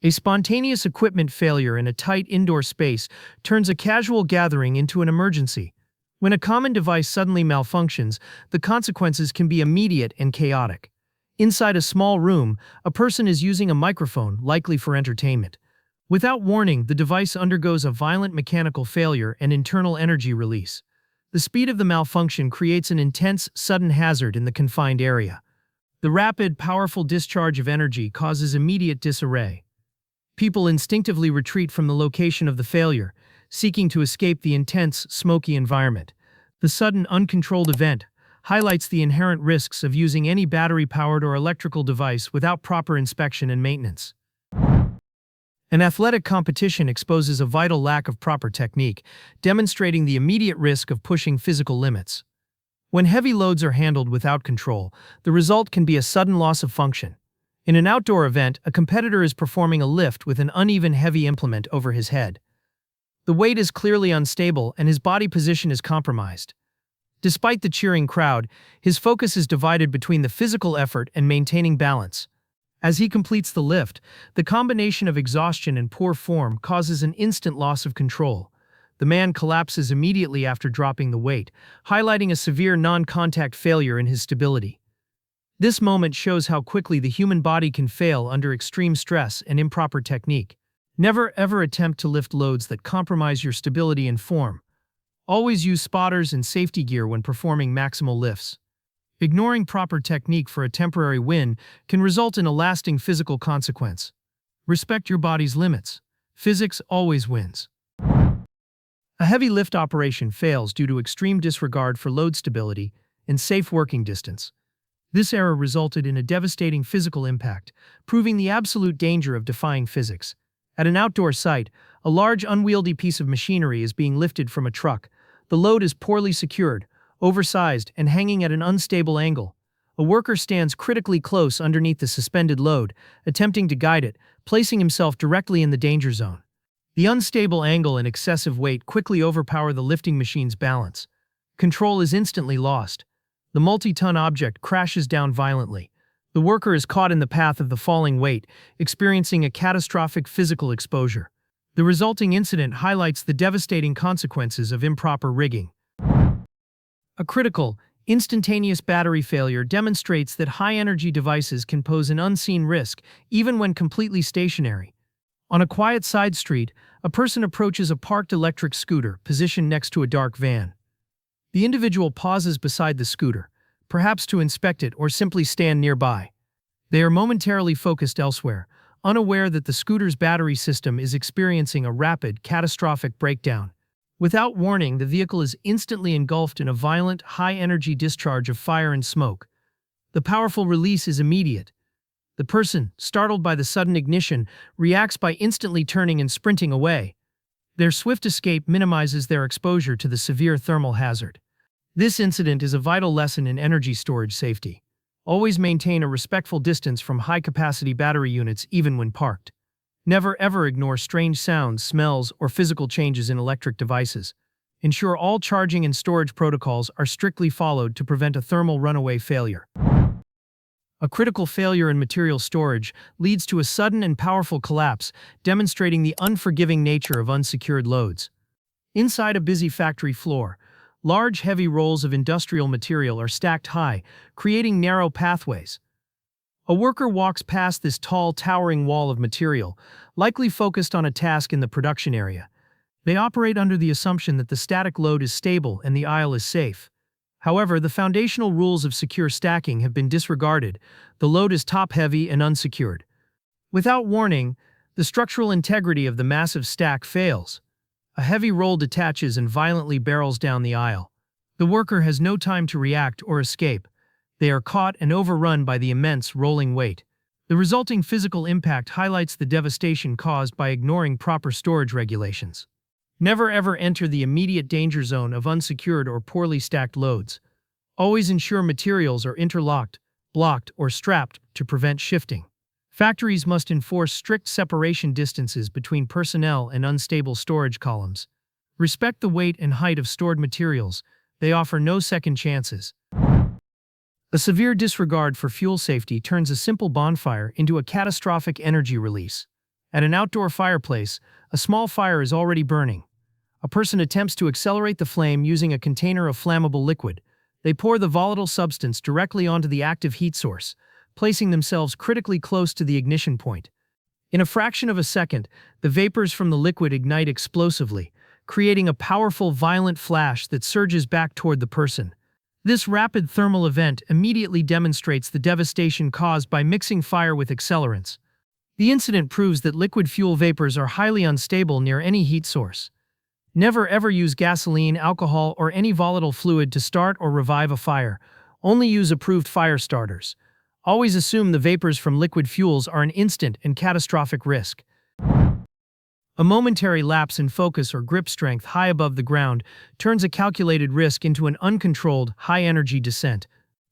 A spontaneous equipment failure in a tight indoor space turns a casual gathering into an emergency. When a common device suddenly malfunctions, the consequences can be immediate and chaotic. Inside a small room, a person is using a microphone, likely for entertainment. Without warning, the device undergoes a violent mechanical failure and internal energy release. The speed of the malfunction creates an intense, sudden hazard in the confined area. The rapid, powerful discharge of energy causes immediate disarray. People instinctively retreat from the location of the failure, seeking to escape the intense, smoky environment. The sudden, uncontrolled event highlights the inherent risks of using any battery-powered or electrical device without proper inspection and maintenance. An athletic competition exposes a vital lack of proper technique, demonstrating the immediate risk of pushing physical limits. When heavy loads are handled without control, the result can be a sudden loss of function. In an outdoor event, a competitor is performing a lift with an uneven heavy implement over his head. The weight is clearly unstable and his body position is compromised. Despite the cheering crowd, his focus is divided between the physical effort and maintaining balance. As he completes the lift, the combination of exhaustion and poor form causes an instant loss of control. The man collapses immediately after dropping the weight, highlighting a severe non-contact failure in his stability. This moment shows how quickly the human body can fail under extreme stress and improper technique. Never ever attempt to lift loads that compromise your stability and form. Always use spotters and safety gear when performing maximal lifts. Ignoring proper technique for a temporary win can result in a lasting physical consequence. Respect your body's limits. Physics always wins. A heavy lift operation fails due to extreme disregard for load stability and safe working distance. This error resulted in a devastating physical impact, proving the absolute danger of defying physics. At an outdoor site, a large unwieldy piece of machinery is being lifted from a truck. The load is poorly secured, oversized, and hanging at an unstable angle. A worker stands critically close underneath the suspended load, attempting to guide it, placing himself directly in the danger zone. The unstable angle and excessive weight quickly overpower the lifting machine's balance. Control is instantly lost. The multi-ton object crashes down violently. The worker is caught in the path of the falling weight, experiencing a catastrophic physical exposure. The resulting incident highlights the devastating consequences of improper rigging. A critical, instantaneous battery failure demonstrates that high-energy devices can pose an unseen risk, even when completely stationary. On a quiet side street, a person approaches a parked electric scooter positioned next to a dark van. The individual pauses beside the scooter, perhaps to inspect it or simply stand nearby. They are momentarily focused elsewhere, unaware that the scooter's battery system is experiencing a rapid, catastrophic breakdown. Without warning, the vehicle is instantly engulfed in a violent, high-energy discharge of fire and smoke. The powerful release is immediate. The person, startled by the sudden ignition, reacts by instantly turning and sprinting away. Their swift escape minimizes their exposure to the severe thermal hazard. This incident is a vital lesson in energy storage safety. Always maintain a respectful distance from high-capacity battery units even when parked. Never ever ignore strange sounds, smells, or physical changes in electric devices. Ensure all charging and storage protocols are strictly followed to prevent a thermal runaway failure. A critical failure in material storage leads to a sudden and powerful collapse, demonstrating the unforgiving nature of unsecured loads. Inside a busy factory floor, large heavy rolls of industrial material are stacked high, creating narrow pathways. A worker walks past this tall, towering wall of material, likely focused on a task in the production area. They operate under the assumption that the static load is stable and the aisle is safe. However, the foundational rules of secure stacking have been disregarded. The load is top-heavy and unsecured. Without warning, the structural integrity of the massive stack fails. A heavy roll detaches and violently barrels down the aisle. The worker has no time to react or escape. They are caught and overrun by the immense rolling weight. The resulting physical impact highlights the devastation caused by ignoring proper storage regulations. Never ever enter the immediate danger zone of unsecured or poorly stacked loads. Always ensure materials are interlocked, blocked, or strapped to prevent shifting. Factories must enforce strict separation distances between personnel and unstable storage columns. Respect the weight and height of stored materials. They offer no second chances. A severe disregard for fuel safety turns a simple bonfire into a catastrophic energy release. At an outdoor fireplace, a small fire is already burning. A person attempts to accelerate the flame using a container of flammable liquid. They pour the volatile substance directly onto the active heat source, placing themselves critically close to the ignition point. In a fraction of a second, the vapors from the liquid ignite explosively, creating a powerful, violent flash that surges back toward the person. This rapid thermal event immediately demonstrates the devastation caused by mixing fire with accelerants. The incident proves that liquid fuel vapors are highly unstable near any heat source. Never ever use gasoline, alcohol, or any volatile fluid to start or revive a fire. Only use approved fire starters. Always assume the vapors from liquid fuels are an instant and catastrophic risk. A momentary lapse in focus or grip strength high above the ground turns a calculated risk into an uncontrolled, high-energy descent.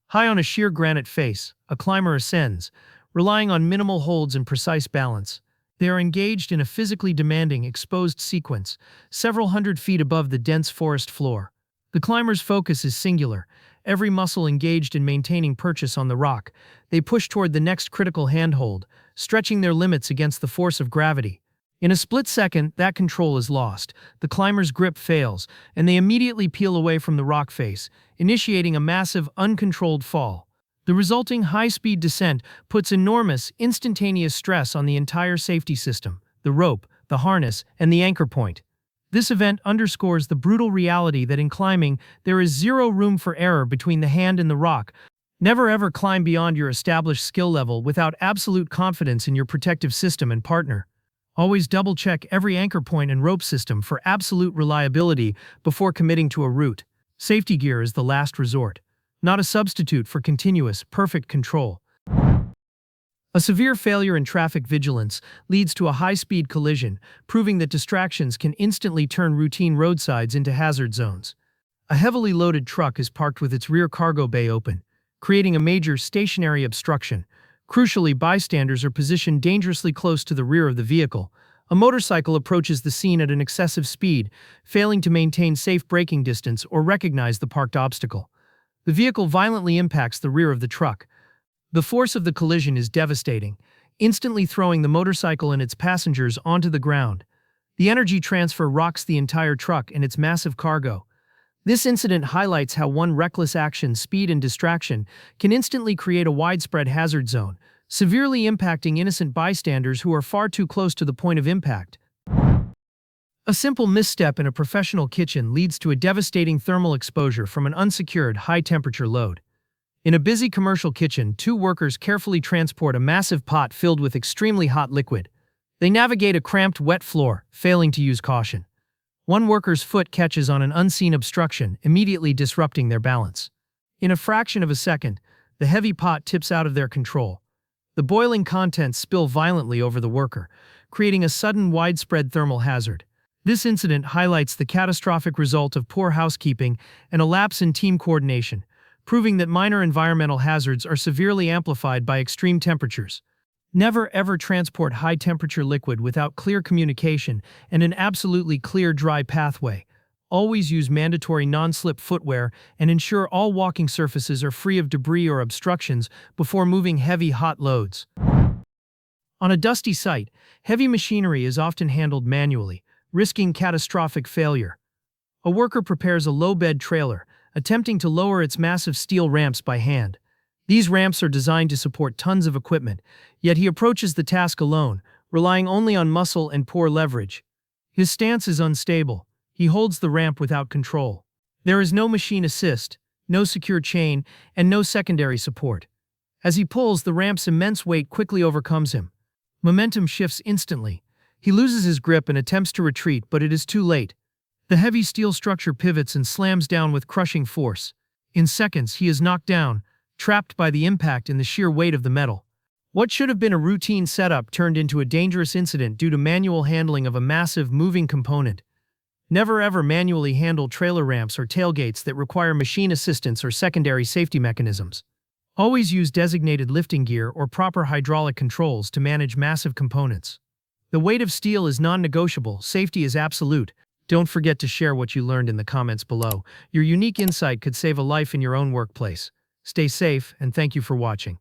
High on a sheer granite face, a climber ascends, relying on minimal holds and precise balance. They are engaged in a physically demanding, exposed sequence, several hundred feet above the dense forest floor. The climber's focus is singular, every muscle engaged in maintaining purchase on the rock. They push toward the next critical handhold, stretching their limits against the force of gravity. In a split second, that control is lost, the climber's grip fails, and they immediately peel away from the rock face, initiating a massive, uncontrolled fall. The resulting high-speed descent puts enormous, instantaneous stress on the entire safety system, the rope, the harness, and the anchor point. This event underscores the brutal reality that in climbing, there is zero room for error between the hand and the rock. Never ever climb beyond your established skill level without absolute confidence in your protective system and partner. Always double-check every anchor point and rope system for absolute reliability before committing to a route. Safety gear is the last resort, not a substitute for continuous, perfect control. A severe failure in traffic vigilance leads to a high-speed collision, proving that distractions can instantly turn routine roadsides into hazard zones. A heavily loaded truck is parked with its rear cargo bay open, creating a major stationary obstruction. Crucially, bystanders are positioned dangerously close to the rear of the vehicle. A motorcycle approaches the scene at an excessive speed, failing to maintain safe braking distance or recognize the parked obstacle. The vehicle violently impacts the rear of the truck. The force of the collision is devastating, instantly throwing the motorcycle and its passengers onto the ground. The energy transfer rocks the entire truck and its massive cargo. This incident highlights how one reckless action, speed, and distraction can instantly create a widespread hazard zone, severely impacting innocent bystanders who are far too close to the point of impact. A simple misstep in a professional kitchen leads to a devastating thermal exposure from an unsecured, high-temperature load. In a busy commercial kitchen, two workers carefully transport a massive pot filled with extremely hot liquid. They navigate a cramped, wet floor, failing to use caution. One worker's foot catches on an unseen obstruction, immediately disrupting their balance. In a fraction of a second, the heavy pot tips out of their control. The boiling contents spill violently over the worker, creating a sudden, widespread thermal hazard. This incident highlights the catastrophic result of poor housekeeping and a lapse in team coordination, proving that minor environmental hazards are severely amplified by extreme temperatures. Never ever transport high-temperature liquid without clear communication and an absolutely clear dry pathway. Always use mandatory non-slip footwear and ensure all walking surfaces are free of debris or obstructions before moving heavy, hot loads. On a dusty site, heavy machinery is often handled manually, risking catastrophic failure. A worker prepares a low-bed trailer, attempting to lower its massive steel ramps by hand. These ramps are designed to support tons of equipment, yet he approaches the task alone, relying only on muscle and poor leverage. His stance is unstable. He holds the ramp without control. There is no machine assist, no secure chain, and no secondary support. As he pulls, the ramp's immense weight quickly overcomes him. Momentum shifts instantly. He loses his grip and attempts to retreat, but it is too late. The heavy steel structure pivots and slams down with crushing force. In seconds, he is knocked down, trapped by the impact and the sheer weight of the metal. What should have been a routine setup turned into a dangerous incident due to manual handling of a massive, moving component. Never ever manually handle trailer ramps or tailgates that require machine assistance or secondary safety mechanisms. Always use designated lifting gear or proper hydraulic controls to manage massive components. The weight of steel is non-negotiable, safety is absolute. Don't forget to share what you learned in the comments below. Your unique insight could save a life in your own workplace. Stay safe, and thank you for watching.